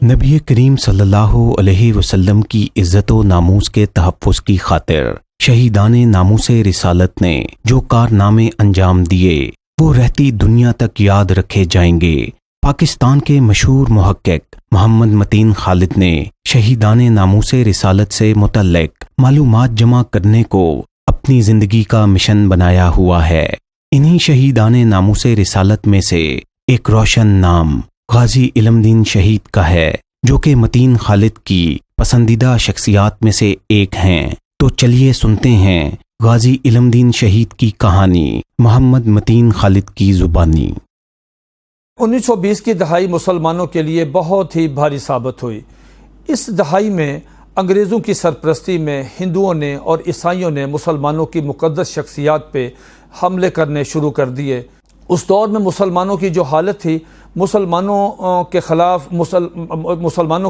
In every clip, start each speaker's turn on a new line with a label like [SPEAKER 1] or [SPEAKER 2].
[SPEAKER 1] نبی کریم صلی اللہ علیہ وسلم کی عزت و ناموس کے تحفظ کی خاطر شہیدان ناموس رسالت نے جو کارنامے انجام دیے وہ رہتی دنیا تک یاد رکھے جائیں گے۔ پاکستان کے مشہور محقق محمد متین خالد نے شہیدان ناموس رسالت سے متعلق معلومات جمع کرنے کو اپنی زندگی کا مشن بنایا ہوا ہے۔ انہی شہیدان ناموس رسالت میں سے ایک روشن نام غازی علم دین شہید کا ہے، جو کہ متین خالد کی پسندیدہ شخصیات میں سے ایک ہیں۔ تو چلیے سنتے ہیں غازی علم دین شہید کی کہانی محمد متین خالد کی زبانی۔
[SPEAKER 2] 1920 کی دہائی مسلمانوں کے لیے بہت ہی بھاری ثابت ہوئی۔ اس دہائی میں انگریزوں کی سرپرستی میں ہندوؤں نے اور عیسائیوں نے مسلمانوں کی مقدس شخصیات پہ حملے کرنے شروع کر دیے۔ اس دور میں مسلمانوں کی جو حالت تھی، مسلمانوں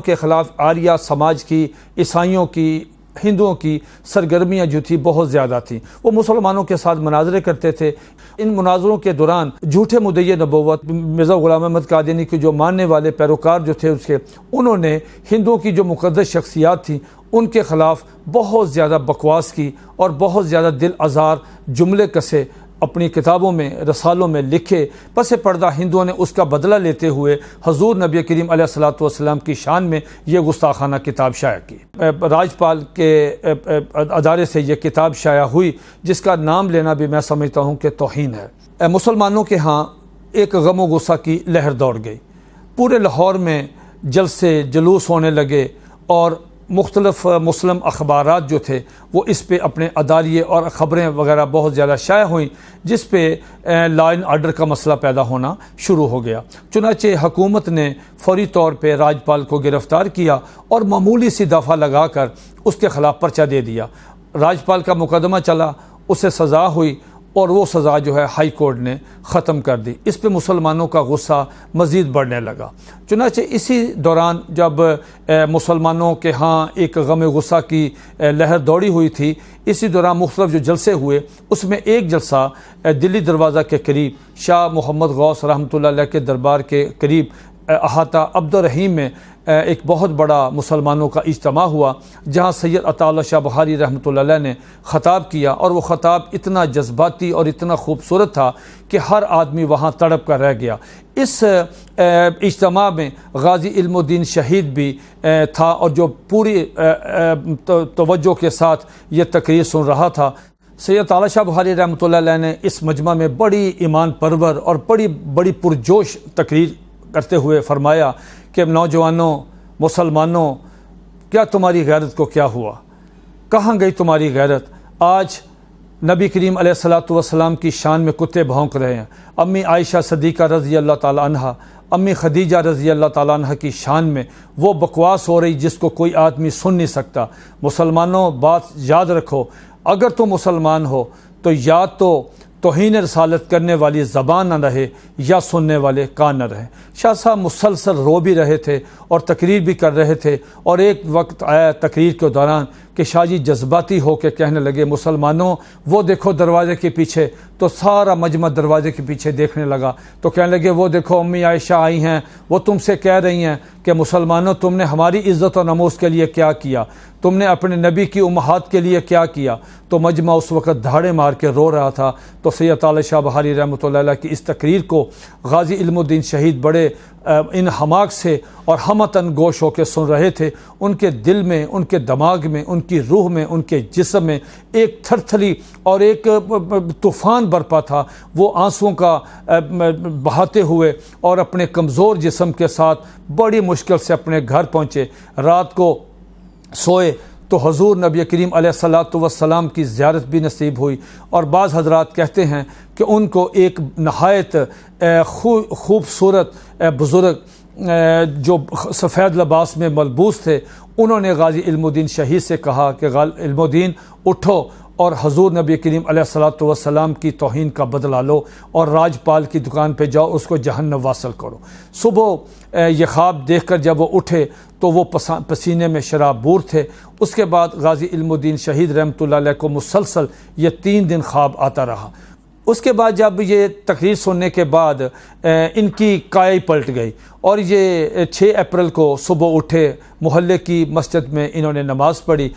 [SPEAKER 2] کے خلاف آریہ سماج کی، عیسائیوں کی، ہندوؤں کی سرگرمیاں جو تھی بہت زیادہ تھیں۔ وہ مسلمانوں کے ساتھ مناظرے کرتے تھے۔ ان مناظروں کے دوران جھوٹے مدعی نبوت مرزا غلام احمد قادیانی کے جو ماننے والے پیروکار جو تھے انہوں نے ہندوؤں کی جو مقدس شخصیات تھیں ان کے خلاف بہت زیادہ بکواس کی اور بہت زیادہ دل آزار جملے کسے اپنی کتابوں میں، رسالوں میں لکھے۔ پس پردہ ہندوؤں نے اس کا بدلہ لیتے ہوئے حضور نبی کریم علیہ الصلوۃ والسلام کی شان میں یہ گستاخانہ کتاب شائع کی۔ راجپال کے ادارے سے یہ کتاب شائع ہوئی، جس کا نام لینا بھی میں سمجھتا ہوں کہ توہین ہے۔ مسلمانوں کے ہاں ایک غم و غصہ کی لہر دوڑ گئی۔ پورے لاہور میں جلسے جلوس ہونے لگے اور مختلف مسلم اخبارات جو تھے وہ اس پہ اپنے اداریے اور خبریں وغیرہ بہت زیادہ شائع ہوئیں، جس پہ لا اینڈ آرڈر کا مسئلہ پیدا ہونا شروع ہو گیا۔ چنانچہ حکومت نے فوری طور پہ راجپال کو گرفتار کیا اور معمولی سی دفعہ لگا کر اس کے خلاف پرچہ دے دیا۔ راجپال کا مقدمہ چلا، اسے سزا ہوئی اور وہ سزا جو ہے ہائی کورٹ نے ختم کر دی۔ اس پہ مسلمانوں کا غصہ مزید بڑھنے لگا۔ چنانچہ اسی دوران جب مسلمانوں کے ہاں ایک غم غصہ کی لہر دوڑی ہوئی تھی، اسی دوران مختلف جو جلسے ہوئے، اس میں ایک جلسہ دلی دروازہ کے قریب شاہ محمد غوث رحمۃ اللہ علیہ کے دربار کے قریب احاطہ عبد الرحیم میں ایک بہت بڑا مسلمانوں کا اجتماع ہوا، جہاں سید عطا اللہ شاہ بہاری رحمۃ اللہ علیہ نے خطاب کیا، اور وہ خطاب اتنا جذباتی اور اتنا خوبصورت تھا کہ ہر آدمی وہاں تڑپ کر رہ گیا۔ اس اجتماع میں غازی علم الدین شہید بھی تھا، اور جو پوری توجہ کے ساتھ یہ تقریر سن رہا تھا۔ سید عطا شاہ بہاری رحمۃ اللہ علیہ نے اس مجمع میں بڑی ایمان پرور اور بڑی پرجوش تقریر کرتے ہوئے فرمایا کہ نوجوانوں، مسلمانوں، کیا تمہاری غیرت کو کیا ہوا؟ کہاں گئی تمہاری غیرت؟ آج نبی کریم علیہ الصلوۃ والسلام کی شان میں کتے بھونک رہے ہیں۔ امی عائشہ صدیقہ رضی اللہ تعالی عنہ، امی خدیجہ رضی اللہ تعالی عنہ کی شان میں وہ بکواس ہو رہی جس کو کوئی آدمی سن نہیں سکتا۔ مسلمانوں، بات یاد رکھو، اگر تم مسلمان ہو تو یا تو توہین رسالت کرنے والی زبان نہ رہے یا سننے والے کان نہ رہے۔ شاہ صاحب مسلسل رو بھی رہے تھے اور تقریر بھی کر رہے تھے، اور ایک وقت آیا تقریر کے دوران کہ شاہ جی جذباتی ہو کے کہنے لگے، مسلمانوں وہ دیکھو دروازے کے پیچھے۔ تو سارا مجمع دروازے کے پیچھے دیکھنے لگا، تو کہنے لگے وہ دیکھو امی عائشہ آئی ہیں، وہ تم سے کہہ رہی ہیں کہ مسلمانوں تم نے ہماری عزت و ناموس کے لیے کیا کیا، تم نے اپنے نبی کی امہات کے لیے کیا کیا۔ تو مجمع اس وقت دھاڑے مار کے رو رہا تھا۔ تو سید عطا شاہ بہاری رحمۃ اللہ علیہ کی اس تقریر کو غازی علم الدین شہید بڑے ان حماق سے اور ہمتن گوش ہو کے سن رہے تھے۔ ان کے دل میں، ان کے دماغ میں، ان کی روح میں، ان کے جسم میں ایک تھرتھلی اور ایک طوفان برپا تھا۔ وہ آنسوؤں کا بہاتے ہوئے اور اپنے کمزور جسم کے ساتھ بڑی مشکل سے اپنے گھر پہنچے۔ رات کو سوئے تو حضور نبی کریم علیہ الصلوۃ والسلام کی زیارت بھی نصیب ہوئی، اور بعض حضرات کہتے ہیں کہ ان کو ایک نہایت خوبصورت بزرگ جو سفید لباس میں ملبوس تھے، انہوں نے غازی علم الدین شہید سے کہا کہ علم الدین اٹھو اور حضور نبی کریم علیہ الصلوۃ والسلام کی توہین کا بدلہ لو، اور راجپال کی دکان پہ جاؤ، اس کو جہنم واصل کرو۔ صبح یہ خواب دیکھ کر جب وہ اٹھے تو وہ پسینے میں شرابور تھے۔ اس کے بعد غازی علم الدین شہید رحمۃ اللہ علیہ کو مسلسل یہ 3 دن خواب آتا رہا۔ اس کے بعد جب یہ تقریر سننے کے بعد ان کی کائی پلٹ گئی اور یہ 6 اپریل کو صبح اٹھے، محلے کی مسجد میں انہوں نے نماز پڑھی،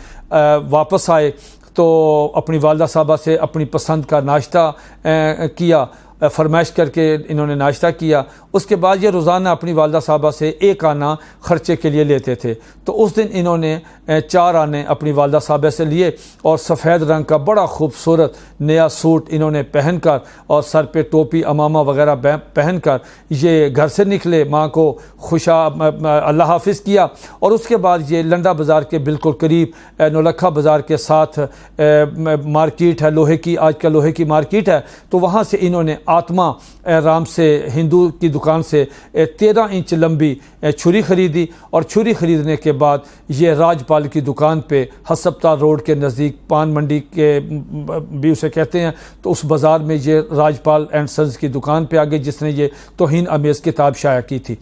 [SPEAKER 2] واپس آئے تو اپنی والدہ صاحبہ سے اپنی پسند کا ناشتہ کیا، فرمائش کر کے انہوں نے ناشتہ کیا۔ اس کے بعد یہ روزانہ اپنی والدہ صاحبہ سے 1 آنا خرچے کے لیے لیتے تھے، تو اس دن انہوں نے 4 آنے اپنی والدہ صاحبہ سے لیے اور سفید رنگ کا بڑا خوبصورت نیا سوٹ انہوں نے پہن کر اور سر پہ ٹوپی امامہ وغیرہ پہن کر یہ گھر سے نکلے، ماں کو اللہ حافظ کیا، اور اس کے بعد یہ لنڈا بازار کے بالکل قریب نولکھا بازار کے ساتھ مارکیٹ ہے لوہے کی، آج کل لوہے کی مارکیٹ ہے، تو وہاں سے انہوں نے آتما رام سے ہندو کی دکان سے 13 انچ لمبی چھری خریدی، اور چھری خریدنے کے بعد یہ راج پال کی دکان پہ ہسپتال روڈ کے نزدیک پان منڈی کے بھی اسے کہتے ہیں، تو اس بازار میں یہ راج پال اینڈ سنز کی دکان پہ آگے جس نے یہ توہین آمیز کتاب شائع کی تھی۔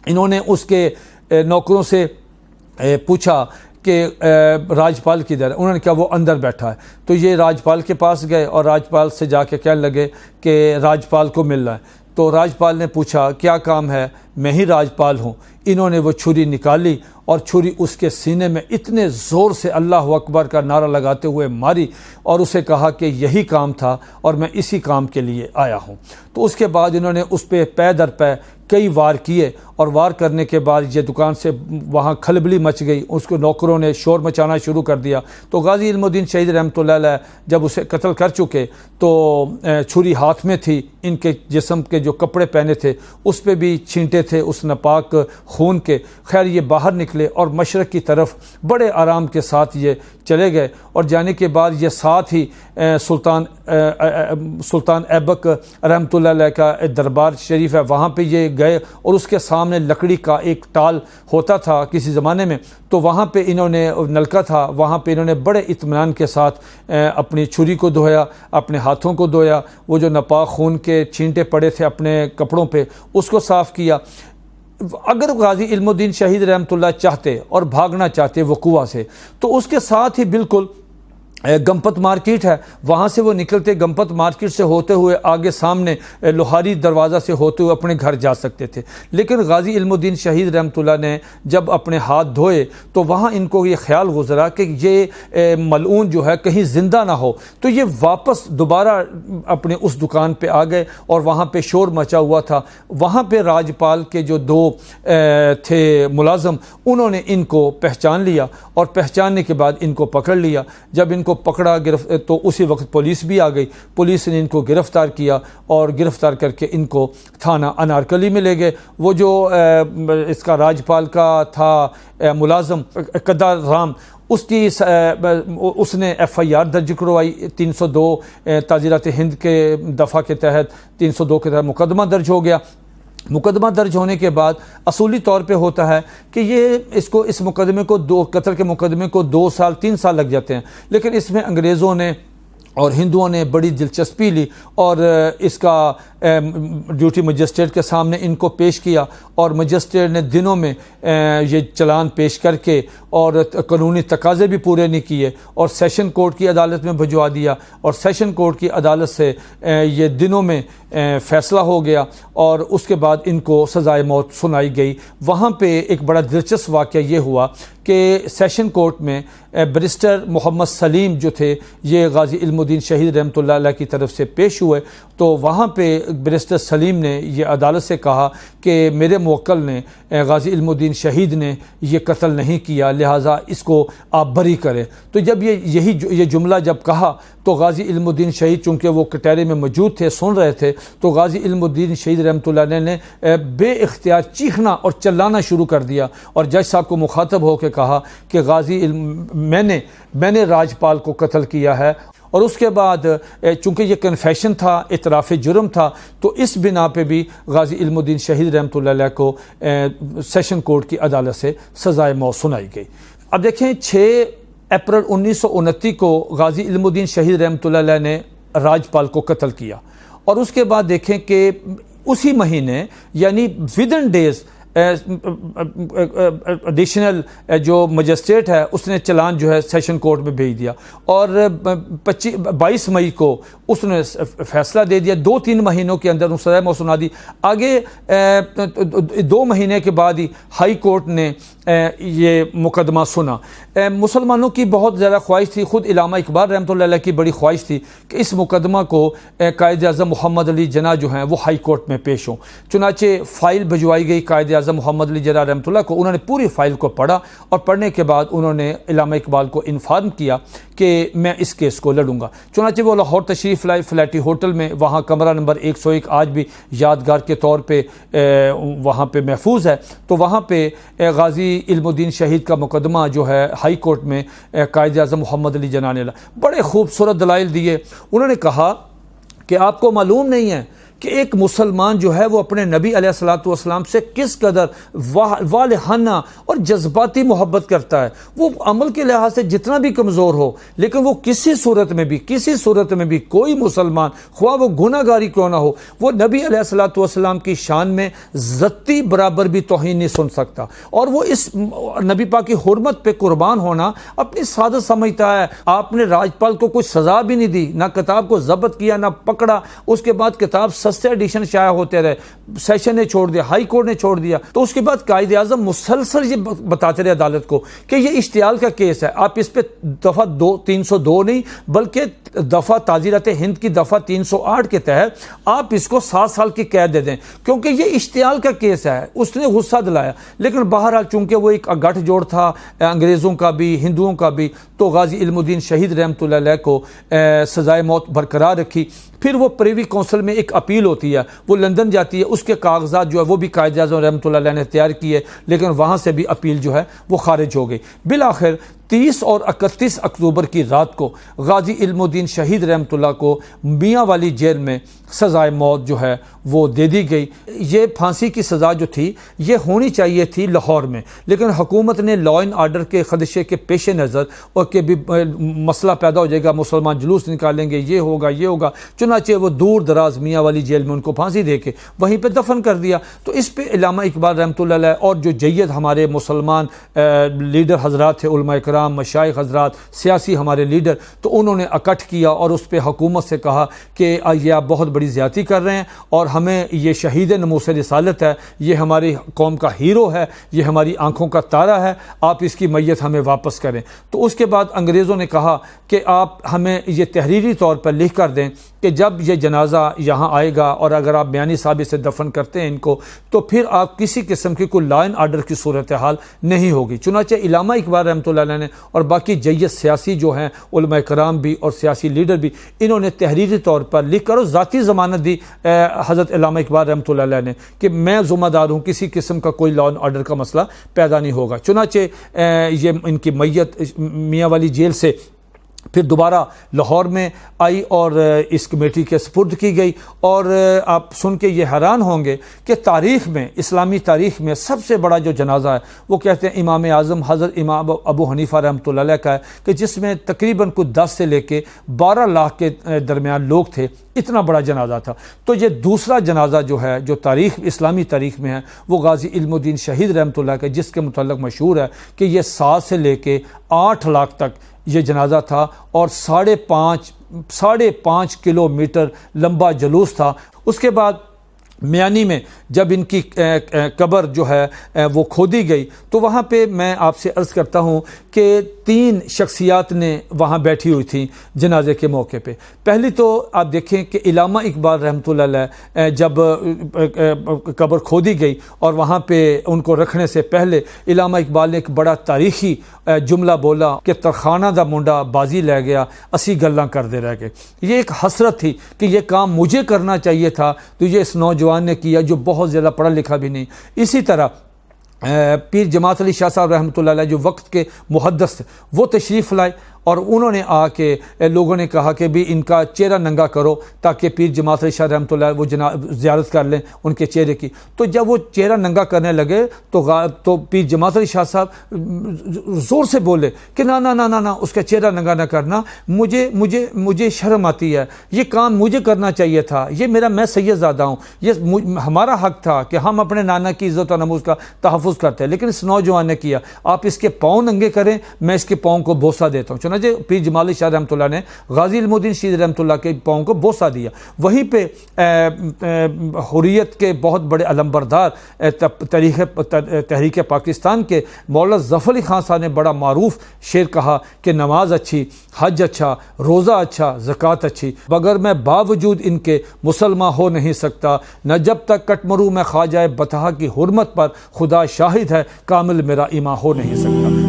[SPEAKER 2] انہوں نے اس کے نوکروں سے پوچھا کہ راجپال کدھر ہے؟ انہوں نے کہا وہ اندر بیٹھا ہے، تو یہ راجپال کے پاس گئے اور راجپال سے جا کے کہنے لگے کہ راجپال کو مل رہا ہے، تو راجپال نے پوچھا کیا کام ہے؟ میں ہی راجپال ہوں۔ انہوں نے وہ چھری نکالی اور چھری اس کے سینے میں اتنے زور سے اللہ اکبر کا نعرہ لگاتے ہوئے ماری اور اسے کہا کہ یہی کام تھا اور میں اسی کام کے لیے آیا ہوں۔ تو اس کے بعد انہوں نے اس پہ پے در پے کئی وار کیے، اور وار کرنے کے بعد یہ دکان سے وہاں کھلبلی مچ گئی، اس کو نوکروں نے شور مچانا شروع کر دیا۔ تو غازی علم الدین شہید رحمۃ اللہ علیہ جب اسے قتل کر چکے تو چھری ہاتھ میں تھی، ان کے جسم کے جو کپڑے پہنے تھے اس پہ بھی چھینٹے تھے اس ناپاک خون کے۔ خیر یہ باہر نکلے اور مشرق کی طرف بڑے آرام کے ساتھ یہ چلے گئے، اور جانے کے بعد یہ ساتھ ہی سلطان ایبک رحمۃ اللہ علیہ کا دربار شریف ہے، وہاں پہ یہ گئے، اور اس کے سامنے لکڑی کا ایک ٹال ہوتا تھا کسی زمانے میں، تو وہاں پہ انہوں نے نلکا تھا، وہاں پہ انہوں نے بڑے اطمینان کے ساتھ اپنی چھری کو دھویا، اپنے ہاتھوں کو دھویا، وہ جو ناپاک خون کے چھینٹے پڑے تھے اپنے کپڑوں پہ اس کو صاف کیا۔ اگر غازی علم الدین شہید رحمۃ اللہ چاہتے اور بھاگنا چاہتے وہ کنواں سے، تو اس کے ساتھ ہی بالکل گمپت مارکیٹ ہے، وہاں سے وہ نکلتے گمپت مارکیٹ سے ہوتے ہوئے آگے سامنے لوہاری دروازہ سے ہوتے ہوئے اپنے گھر جا سکتے تھے۔ لیکن غازی علم الدین شہید رحمۃ اللہ نے جب اپنے ہاتھ دھوئے تو وہاں ان کو یہ خیال گزرا کہ یہ ملعون جو ہے کہیں زندہ نہ ہو، تو یہ واپس دوبارہ اپنے اس دکان پہ آ گئے، اور وہاں پہ شور مچا ہوا تھا۔ وہاں پہ راجپال کے جو 2 تھے ملازم، انہوں نے ان کو پہچان لیا، اور پہچاننے کے بعد ان کو پکڑ لیا۔ جب ان کو پکڑا تو اسی وقت پولیس بھی آ گئی، پولیس نے ان کو گرفتار کیا، اور گرفتار کر کے ان کو تھانہ انارکلی میں لے گئے۔ وہ جو اس کا راجپال کا تھا ملازم قدار رام، اس نے FIR درج کروائی، 302 تعزیرات ہند کے دفعہ کے تحت 302 کے تحت مقدمہ درج ہو گیا۔ مقدمہ درج ہونے کے بعد اصولی طور پہ ہوتا ہے کہ اس مقدمے کو قتل کے مقدمے کو 2 سال 3 سال لگ جاتے ہیں، لیکن اس میں انگریزوں نے اور ہندوؤں نے بڑی دلچسپی لی، اور اس کا ڈیوٹی مجسٹریٹ کے سامنے ان کو پیش کیا، اور مجسٹریٹ نے دنوں میں یہ چلان پیش کر کے اور قانونی تقاضے بھی پورے نہیں کیے، اور سیشن کورٹ کی عدالت میں بھجوا دیا، اور سیشن کورٹ کی عدالت سے یہ دنوں میں فیصلہ ہو گیا، اور اس کے بعد ان کو سزائے موت سنائی گئی۔ وہاں پہ ایک بڑا دلچسپ واقعہ یہ ہوا کہ سیشن کورٹ میں بیرسٹر محمد سلیم جو تھے یہ غازی علم الدین شہید رحمۃ اللہ علیہ کی طرف سے پیش ہوئے، تو وہاں پہ بیرسٹر سلیم نے یہ عدالت سے کہا کہ میرے موکل نے غازی علم الدین شہید نے یہ قتل نہیں کیا، لہٰذا اس کو آپ بری کریں۔ تو جب یہ جملہ جب کہا تو غازی علم الدین شہید چونکہ وہ کٹہرے میں موجود تھے، سن رہے تھے، تو غازی علم الدین شہید رحمۃ اللہ علیہ نے بے اختیار چیخنا اور چلانا شروع کر دیا، اور جج صاحب کو مخاطب ہو کے کہا کہ میں نے راجپال کو قتل کیا ہے۔ اور اس کے بعد چونکہ یہ کنفیشن تھا، اعتراف جرم تھا، تو اس بنا پہ بھی غازی علم الدین شہید رحمۃ اللہ علیہ کو سیشن کورٹ کی عدالت سے سزائے موت سنائی گئی۔ اب دیکھیں 6 اپریل 1929 کو غازی علم الدین شہید رحمۃ اللہ علیہ نے راجپال کو قتل کیا، اور اس کے بعد دیکھیں کہ اسی مہینے یعنی ودن ڈیز ایڈیشنل جو مجسٹریٹ ہے اس نے چلان جو ہے سیشن کورٹ میں بھیج دیا، اور 22 مئی کو اس نے فیصلہ دے دیا، 2-3 مہینوں کے اندر سزائے موت سنا دی۔ آگے 2 مہینے کے بعد ہی ہائی کورٹ نے یہ مقدمہ سنا۔ مسلمانوں کی بہت زیادہ خواہش تھی، خود علامہ اقبال رحمۃ اللہ علیہ کی بڑی خواہش تھی کہ اس مقدمہ کو قائد اعظم محمد علی جناح جو ہیں وہ ہائی کورٹ میں پیش ہوں۔ چنانچہ فائل بھجوائی گئی قائد اعظم محمد علی جناح رحمۃ اللہ کو، انہوں نے پوری فائل کو پڑھا، اور پڑھنے کے بعد انہوں نے علامہ اقبال کو انفارم کیا کہ میں اس کیس کو لڑوں گا۔ چنانچہ وہ لاہور تشریف لائے فلیٹی ہوٹل میں، وہاں کمرہ نمبر 101 آج بھی یادگار کے طور پہ وہاں پہ محفوظ ہے۔ تو وہاں پہ غازی علم الدین شہید کا مقدمہ جو ہے ہائی کورٹ میں قائد اعظم محمد علی جناح نے بڑے خوبصورت دلائل دیے۔ انہوں نے کہا کہ آپ کو معلوم نہیں ہے کہ ایک مسلمان جو ہے وہ اپنے نبی علیہ الصلوۃ والسلام سے کس قدر والہانہ اور جذباتی محبت کرتا ہے۔ وہ عمل کے لحاظ سے جتنا بھی کمزور ہو، لیکن وہ کسی صورت میں بھی کوئی مسلمان خواہ وہ گناہ گاری کیوں نہ ہو، وہ نبی علیہ الصلوۃ والسلام کی شان میں ذاتی برابر بھی توہین نہیں سن سکتا، اور وہ اس نبی پاک کی حرمت پہ قربان ہونا اپنی سعادت سمجھتا ہے۔ آپ نے راجپال کو کوئی سزا بھی نہیں دی، نہ کتاب کو ضبط کیا، نہ پکڑا، اس کے بعد کتاب سستے ایڈیشن شائع ہوتے رہے، سیشن نے چھوڑ دیا، ہائی کورٹ نے چھوڑ دیا۔ تو اس کے بعد قائد اعظم مسلسل یہ بتاتے رہے عدالت کو کہ یہ اشتعال کا کیس ہے، آپ اس پہ دفعہ 302 نہیں بلکہ دفعہ تعزیرات ہند کی دفعہ 308 کے تحت آپ اس کو 7 سال کی قید دے دیں، کیونکہ یہ اشتعال کا کیس ہے۔ اس نے غصہ دلایا، لیکن بہرحال چونکہ وہ ایک گٹھ جوڑ تھا انگریزوں کا بھی ہندوؤں کا بھی، تو غازی علم الدین شہید رحمۃ اللہ علیہ کو سزائے موت برقرار رکھی۔ پھر وہ پریوی کونسل میں ایک اپیل ہوتی ہے، وہ لندن جاتی ہے، اس کے کاغذات جو ہے وہ بھی قائد اعظم رحمۃ اللہ علیہ نے تیار کیے، لیکن وہاں سے بھی اپیل جو ہے وہ خارج ہو گئی۔ بالآخر 30 اور 31 اکتوبر کی رات کو غازی علم الدین شہید رحمۃ اللہ کو میاں والی جیل میں سزائے موت جو ہے وہ دے دی گئی۔ یہ پھانسی کی سزا جو تھی یہ ہونی چاہیے تھی لاہور میں، لیکن حکومت نے لا اینڈ آرڈر کے خدشے کے پیش نظر، اور کہ بھی مسئلہ پیدا ہو جائے گا، مسلمان جلوس نکالیں گے، یہ ہوگا، چنانچہ وہ دور دراز میاں والی جیل میں ان کو پھانسی دے کے وہیں پہ دفن کر دیا۔ تو اس پہ علامہ اقبال رحمۃ اللہ علیہ اور جو جید ہمارے مسلمان لیڈر حضرات تھے، علماء کرام، مشائخ حضرات، سیاسی ہمارے لیڈر، تو انہوں نے اکٹھ کیا اور اس پہ حکومت سے کہا کہ یہ آپ بہت بڑی زیادتی کر رہے ہیں، اور ہمیں یہ شہید نموس رسالت ہے، یہ ہماری قوم کا ہیرو ہے، یہ ہماری آنکھوں کا تارا ہے، آپ اس کی میت ہمیں واپس کریں۔ تو اس کے بعد انگریزوں نے کہا کہ آپ ہمیں یہ تحریری طور پر لکھ کر دیں کہ جب یہ جنازہ یہاں آئے گا اور اگر آپ میانی صاحب سے دفن کرتے ہیں ان کو، تو پھر آپ کسی قسم کی کوئی لا اینڈ آرڈر کی صورتحال نہیں ہوگی۔ چنانچہ علامہ اقبال رحمۃ اللہ علیہ نے اور باقی جید سیاسی جو ہیں علماء کرام بھی اور سیاسی لیڈر بھی، انہوں نے تحریری طور پر لکھ کر اور ذاتی ضمانت دی حضرت علامہ اقبال رحمۃ اللہ علیہ نے کہ میں ذمہ دار ہوں، کسی قسم کا کوئی لا اینڈ آرڈر کا مسئلہ پیدا نہیں ہوگا۔ چنانچہ یہ ان کی میت میاں والی جیل سے پھر دوبارہ لاہور میں آئی اور اس کمیٹی کے سپرد کی گئی، اور آپ سن کے یہ حیران ہوں گے کہ تاریخ میں، اسلامی تاریخ میں سب سے بڑا جو جنازہ ہے وہ کہتے ہیں امام اعظم حضرت امام ابو حنیفہ رحمۃ اللہ علیہ کا ہے، کہ جس میں تقریباً کچھ 10 سے لے کے 12 لاکھ کے درمیان لوگ تھے، اتنا بڑا جنازہ تھا۔ تو یہ دوسرا جنازہ جو ہے جو اسلامی تاریخ میں ہے وہ غازی علم الدین شہید رحمۃ اللہ کا، جس کے متعلق مشہور ہے کہ یہ 7 سے لے کے 8 لاکھ تک یہ جنازہ تھا، اور 5.5 کلومیٹر لمبا جلوس تھا۔ اس کے بعد میانی میں جب ان کی قبر جو ہے وہ کھودی گئی، تو وہاں پہ میں آپ سے عرض کرتا ہوں کہ 3 شخصیات نے وہاں بیٹھی ہوئی تھیں جنازے کے موقع پہ۔ پہلی تو آپ دیکھیں کہ علامہ اقبال رحمۃ اللہ علیہ جب قبر کھودی گئی اور وہاں پہ ان کو رکھنے سے پہلے علامہ اقبال نے ایک بڑا تاریخی جملہ بولا کہ ترخانہ دا منڈا بازی لے گیا، اسی گلاں کردے رہ گئے۔ یہ ایک حسرت تھی کہ یہ کام مجھے کرنا چاہیے تھا، تو یہ اس نوجوان نے کیا جو بہت زیادہ پڑھا لکھا بھی نہیں۔ اسی طرح پیر جماعت علی شاہ صاحب رحمۃ اللہ علیہ جو وقت کے محدث تھے، وہ تشریف لائے اور انہوں نے آ کے لوگوں نے کہا کہ بھی ان کا چہرہ ننگا کرو تاکہ پیر جماعت علی شاہ رحمۃ اللہ وہ زیارت کر لیں ان کے چہرے کی. تو جب وہ چہرہ ننگا کرنے لگے تو پیر جماعت علی شاہ صاحب زور سے بولے کہ نا نا نا نا نا اس کا چہرہ ننگا نہ کرنا, مجھے شرم آتی ہے, یہ کام مجھے کرنا چاہیے تھا, میں سید زادہ ہوں, یہ ہمارا حق تھا کہ ہم اپنے نانا کی عزت و ناموس کا تحفظ کرتے ہیں, لیکن اس نوجوان نے کیا, آپ اس کے پاؤں ننگے کریں, میں اس کے پاؤں کو بوسہ دیتا ہوں. چنانچہ پیر جماعت علی شاہ رحمۃ اللہ نے غازی علم الدین شیز رحمۃ اللہ کے پاؤں کو بوسہ دیا. وہیں پہ حریت کے بہت بڑے علمبردار تحریک پاکستان کے مولانا ظفر علی خان صاحب نے بڑا معروف شعر کہا کہ نماز اچھی, حج اچھا, روزہ اچھا, زکوٰۃ اچھی, مگر میں باوجود ان کے مسلمان ہو نہیں سکتا, نہ جب تک کٹ مروں میں خواجہ بطحہ کی حرمت پر خدا شاہد ہے, کامل میرا ایمان ہو نہیں سکتا.